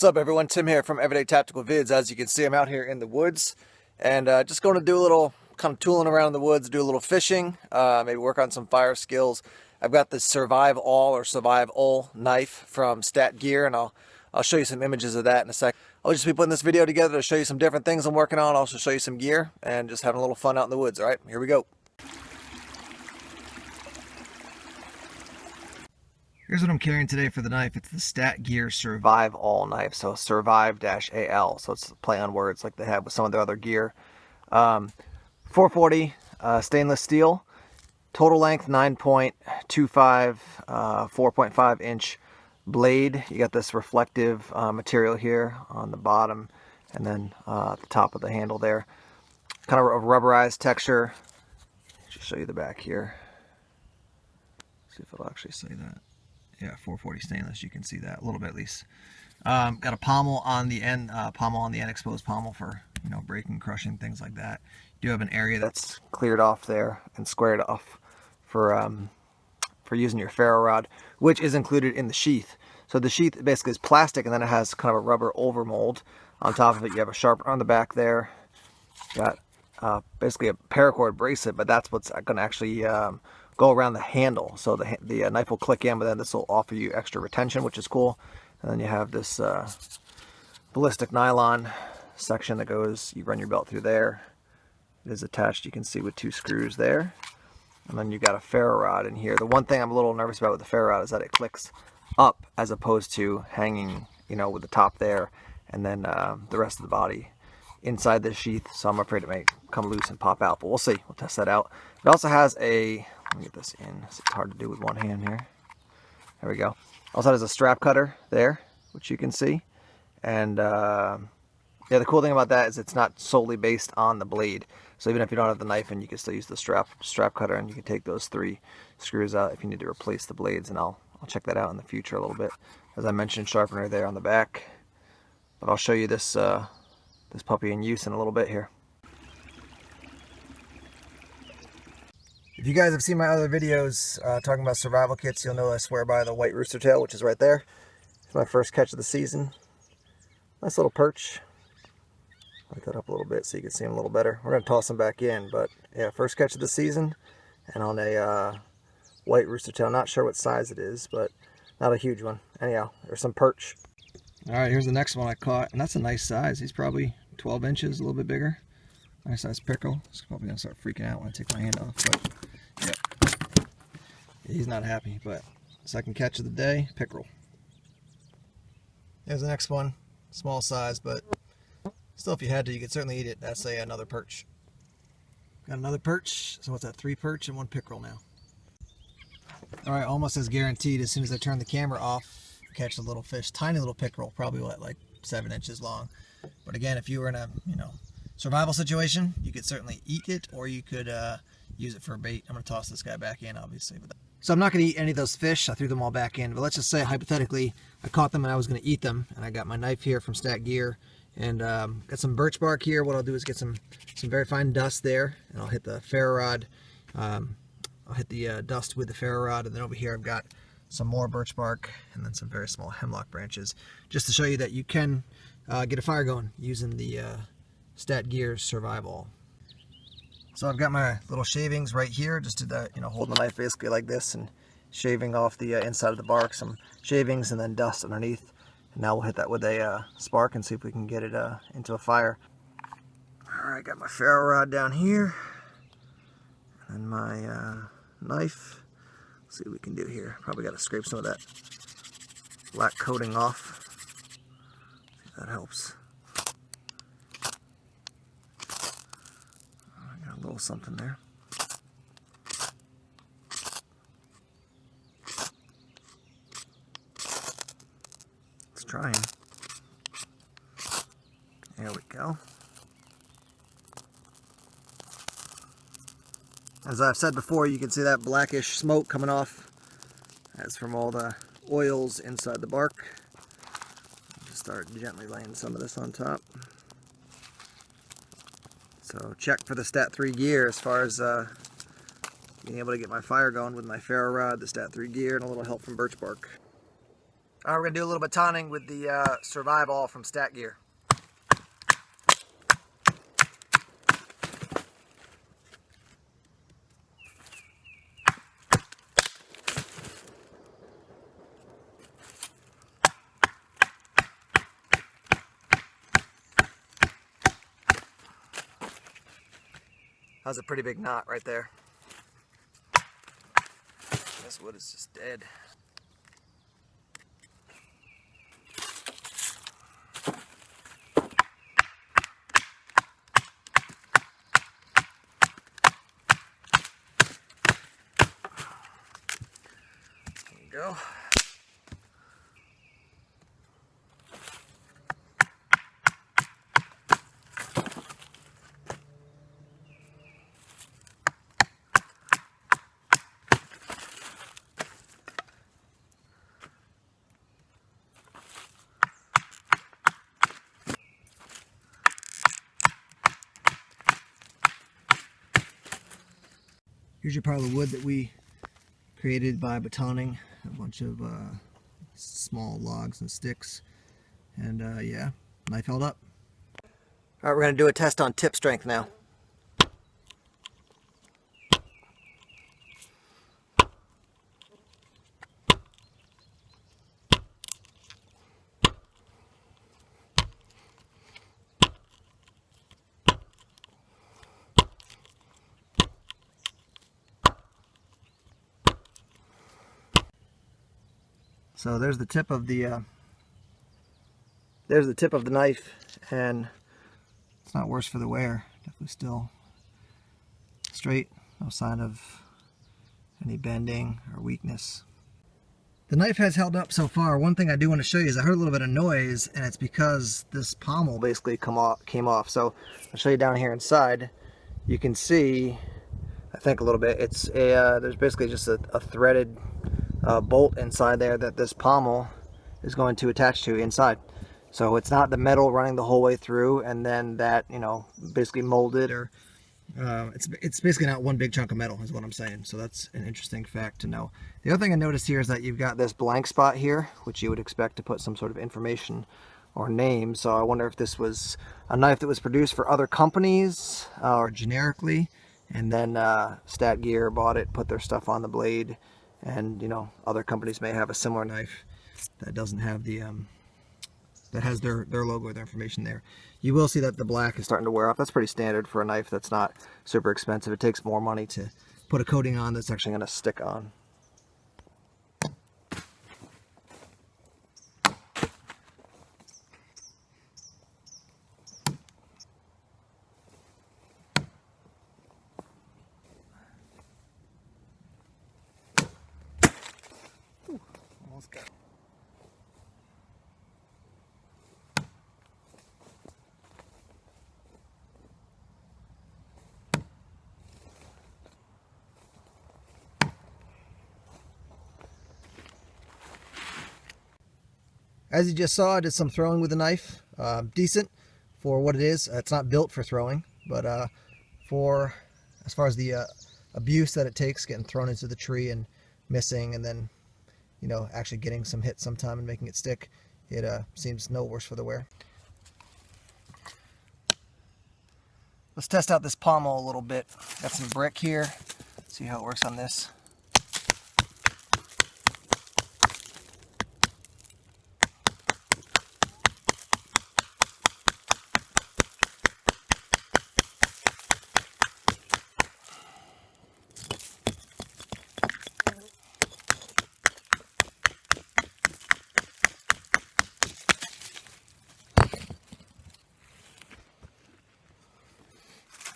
What's up everyone, Tim here from Everyday Tactical Vids. As you can see, I'm out here in the woods and just going to do a little kind of tooling around in the woods, do a little fishing, maybe work on some fire skills. I've got this Surviv-al or Surviv-al knife from StatGear, and I'll show you some images of that in a sec. I'll just be putting this video together to show you some different things I'm working on, also show you some gear, and just having a little fun out in the woods. Alright, here we go. Here's what I'm carrying today for the knife. It's the StatGear Surviv-al knife, so Surviv-al, so it's a play on words like they have with some of their other gear. 440 stainless steel, total length 9.25, 4.5 inch blade. You got this reflective material here on the bottom and then at the top of the handle there. Kind of a rubberized texture. Just show you the back here. See if it'll actually say that. Yeah, 440 stainless, you can see that a little bit at least. Got a pommel on the end, exposed pommel for, you know, breaking, crushing, things like that. You do have an area that's cleared off there and squared off for using your ferro rod, which is included in the sheath. So the sheath basically is plastic, and then it has kind of a rubber overmold. On top of it, you have a sharpener on the back there. Got basically a paracord bracelet, but that's what's going to actually go around the handle, so the knife will click in, but then this will offer you extra retention, which is cool. And then you have this ballistic nylon section that goes, you run your belt through there. It is attached, you can see, with 2 screws there. And then you got a ferro rod in here. The one thing I'm a little nervous about with the ferro rod is that it clicks up as opposed to hanging, you know, with the top there and then the rest of the body inside the sheath, so I'm afraid it may come loose and pop out, but we'll see. We'll test that out. It also has a, let me get this in, it's hard to do with one hand here. There we go. Also has a strap cutter there, which you can see. And yeah, the cool thing about that is it's not solely based on the blade. So even if you don't have the knife in, you can still use the strap cutter, and you can take those 3 screws out if you need to replace the blades, and I'll check that out in the future a little bit. As I mentioned, sharpener there on the back. But I'll show you this this puppy in use in a little bit here. If you guys have seen my other videos talking about survival kits, you'll know I swear by the white rooster tail, which is right there. It's my first catch of the season. Nice little perch. Light that up a little bit so you can see him a little better. We're going to toss him back in, but yeah, first catch of the season, and on a white rooster tail. Not sure what size it is, but not a huge one. Anyhow, there's some perch. Alright, here's the next one I caught, and that's a nice size. He's probably 12 inches, a little bit bigger. Nice size pickerel. He's probably going to start freaking out when I take my hand off, but yeah. He's not happy, but second catch of the day, pickerel. Here's the next one. Small size, but still, if you had to, you could certainly eat it. That's another perch. Got another perch. So what's that? 3 perch and 1 pickerel now. Alright, almost as guaranteed, as soon as I turn the camera off, catch a little fish. Tiny little pickerel, probably what, like 7 inches long. But again, if you were in a, you know, survival situation, you could certainly eat it, or you could use it for bait. I'm going to toss this guy back in, obviously. So I'm not going to eat any of those fish. I threw them all back in. But let's just say, hypothetically, I caught them and I was going to eat them. And I got my knife here from StatGear. And got some birch bark here. What I'll do is get some very fine dust there. And I'll hit the ferro rod. I'll hit the dust with the ferro rod. And then over here I've got some more birch bark and then some very small hemlock branches. Just to show you that you can get a fire going using the StatGear Surviv-al. So I've got my little shavings right here, just to that, you know, holding the knife basically like this and shaving off the inside of the bark, some shavings and then dust underneath. And now we'll hit that with a spark and see if we can get it into a fire. Alright, got my ferro rod down here and my knife. Let's see what we can do here. Probably got to scrape some of that black coating off. See if that helps. Got a little something there. Let's try him. There we go. As I've said before, you can see that blackish smoke coming off. That's from all the oils inside the bark. Just start gently laying some of this on top. So check for the Stat3 gear as far as being able to get my fire going with my ferro rod, the Stat3 gear, and a little help from birch bark. We're going to do a little batoning with the Surviv-al from StatGear. That's a pretty big knot right there. This wood is just dead. There you go. Here's your pile of wood that we created by batoning a bunch of small logs and sticks. And yeah, knife held up. All right, we're going to do a test on tip strength now. So there's the tip of the knife, and it's not worse for the wear. Definitely still straight, no sign of any bending or weakness. The knife has held up so far. One thing I do want to show you is I heard a little bit of noise, and it's because this pommel basically came off. So I'll show you down here inside. You can see, I think a little bit, it's a there's basically just a threaded bolt inside there that this pommel is going to attach to inside. So it's not the metal running the whole way through and then that, you know, basically molded, or it's basically not one big chunk of metal is what I'm saying. So that's an interesting fact to know. The other thing I noticed here is that you've got this blank spot here, which you would expect to put some sort of information or name. So I wonder if this was a knife that was produced for other companies or generically, and then StatGear bought it, put their stuff on the blade, and you know, other companies may have a similar knife that doesn't have the that has their logo or their information there. You will see that the black is starting to wear off. That's pretty standard for a knife that's not super expensive. It takes more money to put a coating on that's actually going to stick on. Ooh, almost got it. As you just saw, I did some throwing with the knife. Decent for what it is. It's not built for throwing, but for as far as the abuse that it takes, getting thrown into the tree and missing, and then, you know, actually getting some hit sometime and making it stick, it seems no worse for the wear. Let's test out this pommel a little bit. Got some brick here. See how it works on this.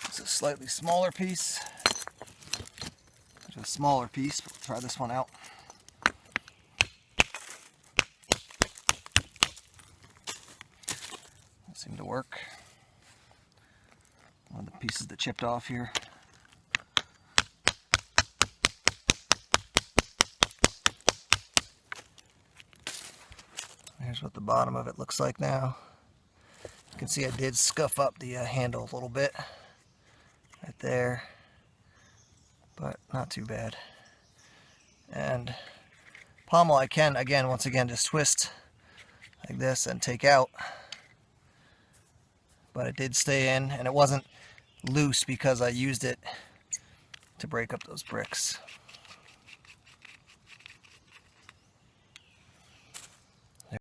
It's a slightly smaller piece. There's a smaller piece, but we'll try this one out. Doesn't seem to work. One of the pieces that chipped off here. Here's what the bottom of it looks like now. You can see I did scuff up the handle a little bit right there, but not too bad. And Pommel I can, once again, just twist like this and take out. But it did stay in, and it wasn't loose because I used it to break up those bricks.